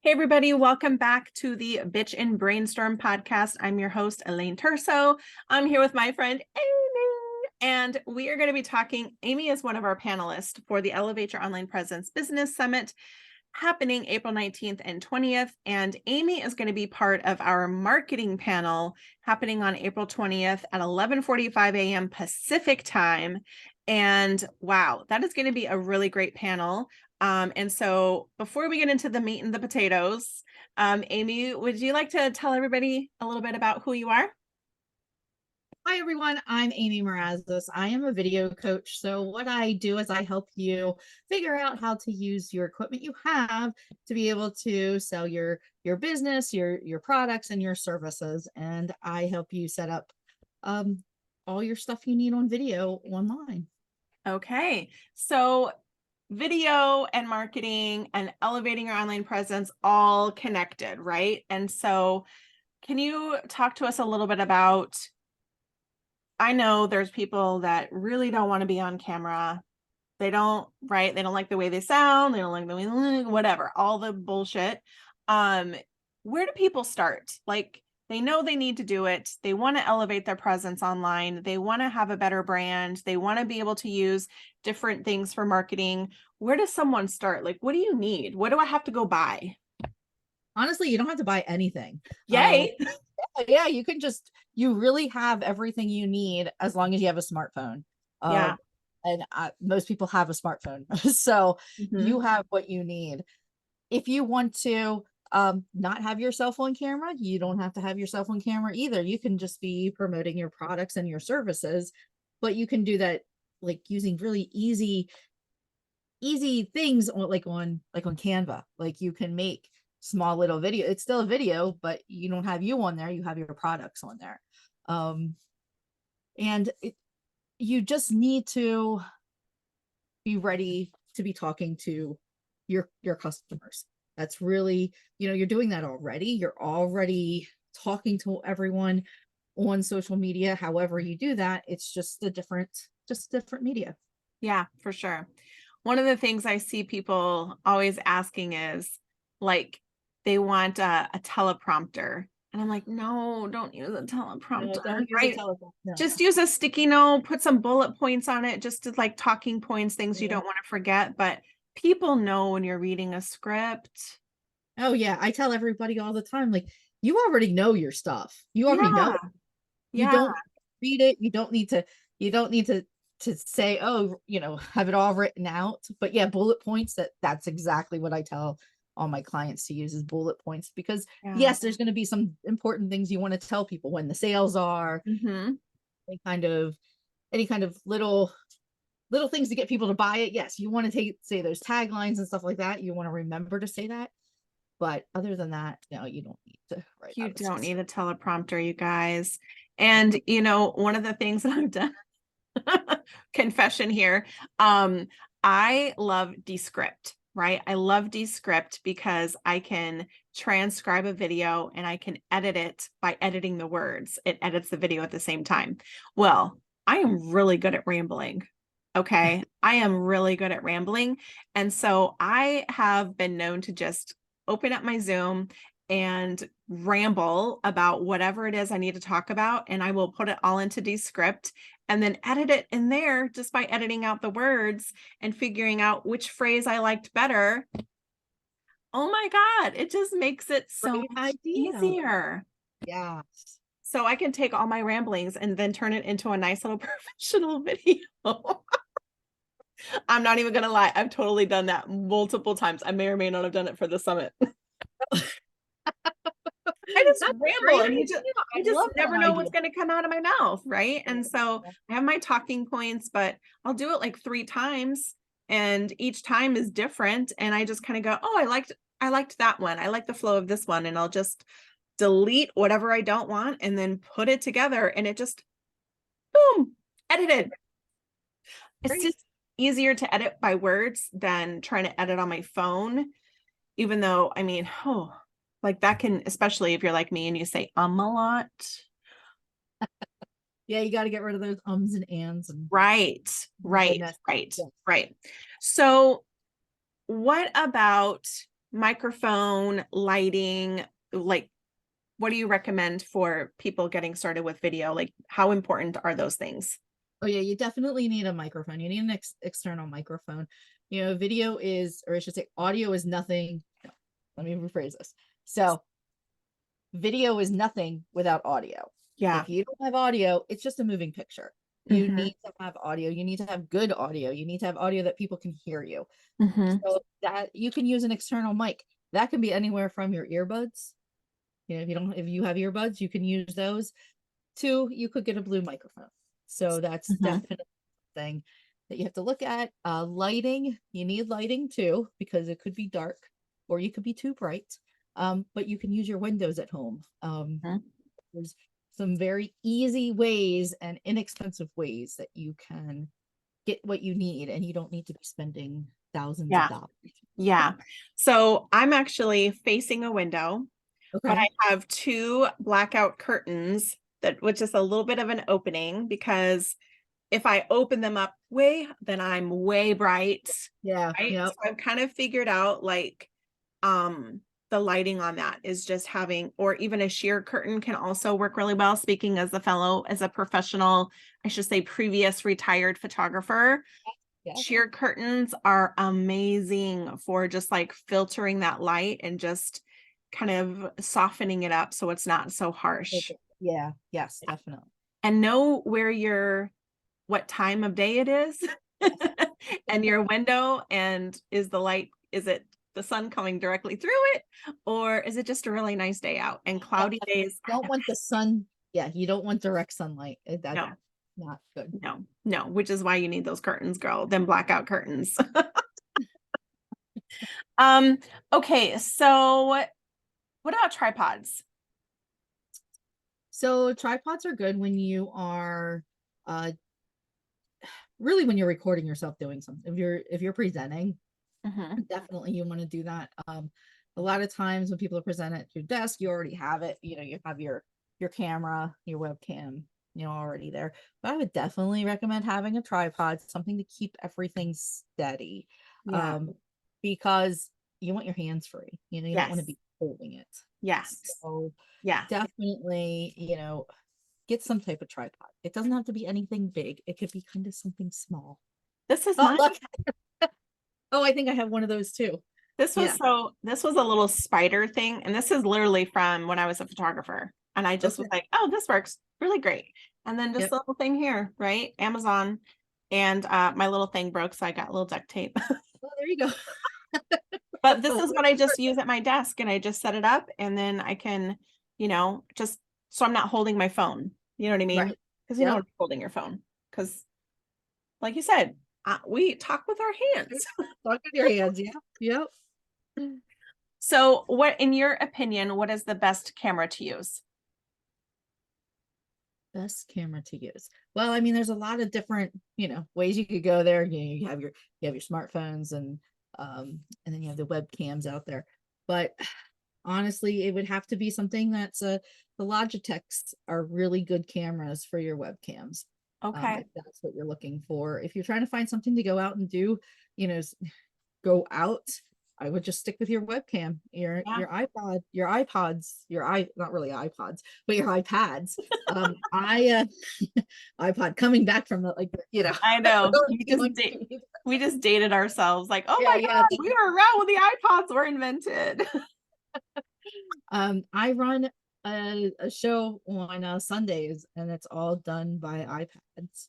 Hey, everybody, welcome back to the Bitch and Brainstorm podcast. I'm your host, Elaine Terso. I'm here with my friend, Amy, and we are going to be talking. Amy is one of our panelists for the Elevate Your Online Presence Business Summit happening April 19th and 20th. And Amy is going to be part of our marketing panel happening on April 20th at 11:45 a.m. Pacific time. And wow, that is going to be a really great panel. And so before we get into the meat and the potatoes, Amy, would you like to tell everybody a little bit about who you are? Hi, everyone. I'm Amy Marazas. I am a video coach. So what I do is I help you figure out how to use your equipment you have to be able to sell your business, your products, and your services. And I help you set up all your stuff you need on video online. Okay, so video and marketing and elevating your online presence all connected, right? And so can you talk to us a little bit about, I know there's people that really don't want to be on camera. They don't, right? They don't like the way they sound. They don't like the way, whatever, all the bullshit. Um, where do people start? Like, they know they need to do it. They want to elevate their presence online. They want to have a better brand. They want to be able to use different things for marketing. Where does someone start? Like, what do you need? What do I have to go buy? Honestly, you don't have to buy anything. Yay. Yeah, you really have everything you need as long as you have a smartphone. Yeah. And most people have a smartphone. So Mhm. you have what you need. If you want to not have your cell phone camera, you don't have to have your cell phone camera either. You can just be promoting your products and your services, but you can do that like using really easy things on Canva. Like you can make small little video. It's still a video, but you don't have you on there, you have your products on there. And you just need to be ready to be talking to your customers. That's really, you're doing that already. You're already talking to everyone on social media. However you do that, it's just different media. Yeah, for sure. One of the things I see people always asking is like they want a teleprompter. And I'm like, no, don't use a No, teleprompter, don't use a right? telephone. No. Just use a sticky note, put some bullet points on it, just to like talking points, things you Yeah. don't want to forget. But people know when you're reading a script. Oh yeah, I tell everybody all the time, like you already know your stuff. You already know Yeah, it. You yeah, don't read it. You don't need to say, oh, have it all written out. But yeah, bullet points, that's exactly what I tell all my clients to use is bullet points, because yeah. yes, there's going to be some important things you want to tell people when the sales are, Hmm. any kind of little things to get people to buy it. Yes, you want to say those taglines and stuff like that. You want to remember to say that. But other than that, no, you don't need to write You out a don't need specific. a teleprompter, you guys. And one of the things that I've done, confession here, I love Descript, right? I love Descript because I can transcribe a video and I can edit it by editing the words. It edits the video at the same time. Well, I am really good at rambling. Okay. I am really good at rambling. And so I have been known to just open up my Zoom and ramble about whatever it is I need to talk about. And I will put it all into Descript and then edit it in there just by editing out the words and figuring out which phrase I liked better. Oh my God, it just makes it so Great much idea. easier. Yeah. So I can take all my ramblings and then turn it into a nice little professional video. I'm not even gonna lie. I've totally done that multiple times. I may or may not have done it for the summit. I just That's a ramble great and idea. I you just love that never know idea. what's going to come out of my mouth, right? And so I have my talking points, but I'll do it like 3 times and each time is different and I just kind of go, "Oh, I liked that one. I like the flow of this one." And I'll just delete whatever I don't want and then put it together and it just boom, edited. It's Great. just easier to edit by words than trying to edit on my phone, even though, I mean, oh, like that can, especially if you're like me and you say a lot. Yeah, you got to get rid of those ums and ands and Right, right, goodness. right, Yeah. right. So what about microphone, lighting, like what do you recommend for people getting started with video? Like how important are those things? Oh yeah, you definitely need a microphone. You need an external microphone. You know, video is, or I should say audio is nothing. No, let me rephrase this. So video is nothing without audio. Yeah. If you don't have audio, it's just a moving picture. You Mm-hmm. need to have audio. You need to have good audio. You need to have audio that people can hear you. Mm-hmm. So that you can use an external mic. That can be anywhere from your earbuds. You know, if you have earbuds, you can use those. To you could get a blue microphone. So that's Mm-hmm. definitely a thing that you have to look at. Lighting, you need lighting too, because it could be dark or you could be too bright. But you can use your windows at home. There's some very easy ways and inexpensive ways that you can get what you need, and you don't need to be spending thousands of Yeah. dollars. Yeah. So I'm actually facing a window, but Okay. I have two blackout curtains that, which is a little bit of an opening because if I open them up way, then I'm way bright. Yeah. Right. So Yep. I've kind of figured out like, the lighting on that is just having, or even a sheer curtain can also work really well. Speaking as a professional, I should say previous retired photographer, Yeah. sheer curtains are amazing for just like filtering that light and just kind of softening it up so it's not so harsh. Okay. Yeah. Yes, definitely. And know what time of day it is and your window, and is it the sun coming directly through it, or is it just a really nice day out? And cloudy days, Don't want the sun. Yeah, you don't want direct sunlight. That's no, not good. no, which is why you need those curtains, girl, them blackout curtains. um okay, so what about tripods? So tripods are good when you are uh really when you're recording yourself doing something. If you're presenting, Mm-hmm. definitely you want to do that. A lot of times when people are presenting at your desk, you already have it. You know, you have your camera, your webcam, already there. But I would definitely recommend having a tripod, something to keep everything steady. Yeah. Um, because you want your hands free. You don't want to Yes. be holding it. Yes. So Yeah. definitely, get some type of tripod. It doesn't have to be anything big. It could be kind of something small. This is Oh, mine. look. Oh, I think I have one of those too. Yeah. This was a little spider thing, and this is literally from when I was a photographer. And I just was Okay. like, oh, this works really great. And then just Yep. a little thing here, right? Amazon. And my little thing broke, so I got a little duct tape. Oh, there you go. But this is what I just use at my desk, and I just set it up, and then I can, just so I'm not holding my phone. You know what I mean? Right. Because you don't Yep. want to be holding your phone. Because, like you said, we talk with our hands. Talk with your hands. Yeah. Yep. So, what, in your opinion, what is the best camera to use? Best camera to use. Well, I mean, there's a lot of different, ways you could go there. You have your smartphones and then you have the webcams out there. But honestly, it would have to be something the Logitechs are really good cameras for your webcams. Okay. If that's what you're looking for. If you're trying to find something to go out and do, you know, go out, I would just stick with your webcam, your iPod, your iPods, not really iPods, but your iPads. I iPod coming back from I know. We just dated ourselves like, oh my yeah. God, we were around when the iPods were invented. I run a show on Sundays, and it's all done by iPads.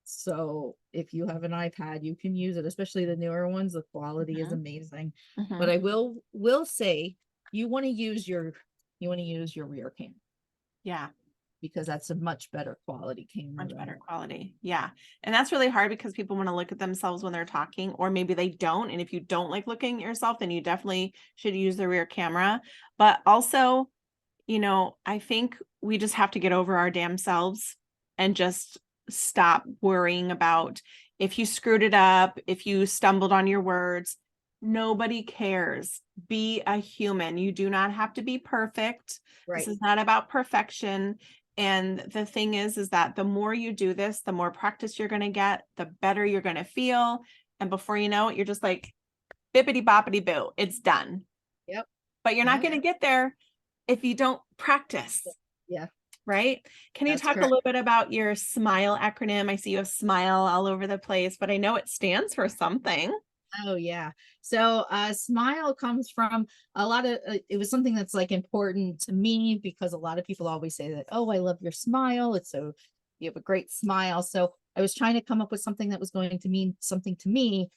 So if you have an iPad, you can use it, especially the newer ones. The quality is amazing. But I will say you want to use your rear camera. Yeah. Because that's a much better quality camera. Much better quality. Yeah. And that's really hard because people want to look at themselves when they're talking, or maybe they don't. And if you don't like looking at yourself, then you definitely should use the rear camera. But also, I think we just have to get over our damn selves and just stop worrying about if you screwed it up, if you stumbled on your words. Nobody cares. Be a human. You do not have to be perfect. Right. This is not about perfection. And the thing is that the more you do this, the more practice you're going to get, the better you're going to feel. And before you know it, you're just like, bippity boppity boo, it's done. but you're not going to get there if you don't practice. Yeah. Right? Can you That's talk a correct. little bit about your SMILE acronym? I see you have SMILE all over the place, but I know it stands for something. Oh yeah. So smile comes from a lot of it was something that's like important to me because a lot of people always say that, oh, I love your smile. It's so you have a great smile. So I was trying to come up with something that was going to mean something to me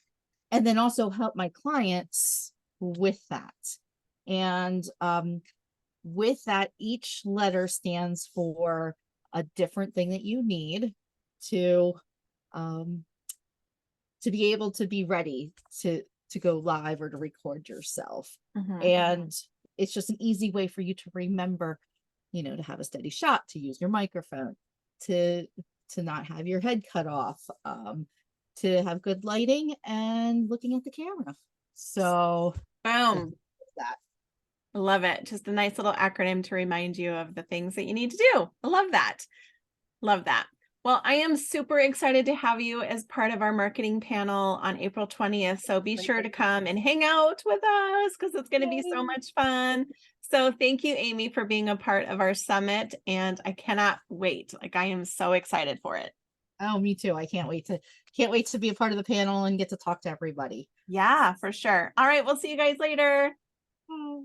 and then also help my clients with that. And with that, each letter stands for a different thing that you need to um to be able to be ready to go live or to record yourself. And it's just an easy way for you to remember, you know, to have a steady shot, to use your microphone, to not have your head cut off, to have good lighting and looking at the camera. So Boom. that. I love it. Just a nice little acronym to remind you of the things that you need to do. I love that. Love that. Well, I am super excited to have you as part of our marketing panel on April 20th. So be sure to come and hang out with us because it's going to be so much fun. So thank you, Amy, for being a part of our summit. And I cannot wait. Like, I am so excited for it. Oh, me too. I can't wait to be a part of the panel and get to talk to everybody. Yeah, for sure. All right. We'll see you guys later. Bye.